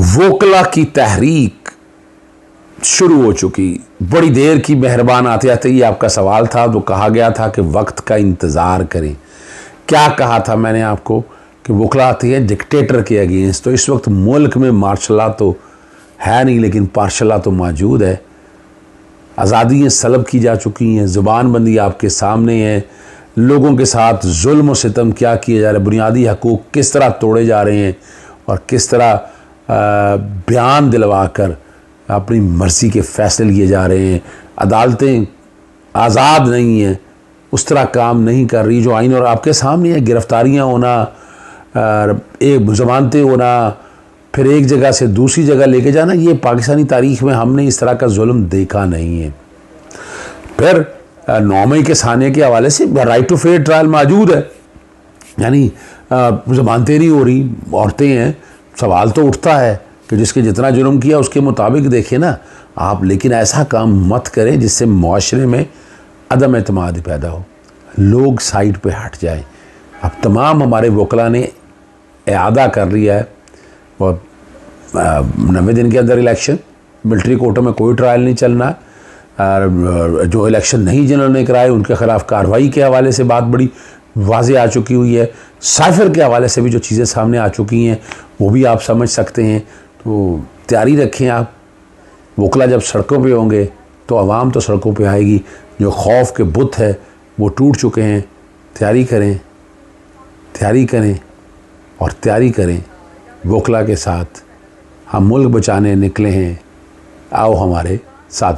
वोकला की तहरीक शुरू हो चुकी। बड़ी देर की मेहरबान आते आते ये आपका सवाल था, तो कहा गया था कि वक्त का इंतज़ार करें। क्या कहा था मैंने आपको कि वोकला आती है डिक्टेटर के अगेंस्ट। तो इस वक्त मुल्क में मार्शल लॉ तो है नहीं, लेकिन पार्शल लॉ तो मौजूद है। आज़ादियाँ सलब की जा चुकी हैं, ज़ुबानबंदी आपके सामने है, लोगों के साथ जुल्म और सितम क्या किए जा रहे हैं, बुनियादी हकूक़ किस तरह तोड़े जा रहे हैं और किस तरह बयान दिलवा कर अपनी मर्ज़ी के फ़ैसले लिए जा रहे हैं। अदालतें आज़ाद नहीं हैं, उस तरह काम नहीं कर रही जो आइन और आपके सामने है। गिरफ्तारियाँ होना, एक ज़मानतें होना, फिर एक जगह से दूसरी जगह लेके जाना, ये पाकिस्तानी तारीख़ में हमने इस तरह का जुल्म देखा नहीं है। फिर 9 मई के साने के हवाले से राइट टू फेयर ट्रायल मौजूद है, यानी ज़मानतें नहीं हो रही, औरतें हैं। सवाल तो उठता है कि जिसके जितना जुर्म किया उसके मुताबिक देखें ना आप, लेकिन ऐसा काम मत करें जिससे मुआशरे में अदम एतमाद पैदा हो, लोग साइड पे हट जाएं। अब तमाम हमारे वकला ने इआदा कर लिया है और 90 दिन के अंदर इलेक्शन, मिलिट्री कोर्टों में कोई ट्रायल नहीं चलना। जो इलेक्शन नहीं जिन्होंने कराए उनके ख़िलाफ़ कार्रवाई के हवाले से बात बड़ी वाज़े आ चुकी हुई है। साइफ़र के हवाले से भी जो चीज़ें सामने आ चुकी हैं वो भी आप समझ सकते हैं। तो तैयारी रखें आप। वकला जब सड़कों पे होंगे तो आवाम तो सड़कों पे आएगी। जो खौफ के बुत है वो टूट चुके हैं। तैयारी करें, तैयारी करें और तैयारी करें। वकला के साथ हम मुल्क बचाने निकले हैं, आओ हमारे साथ।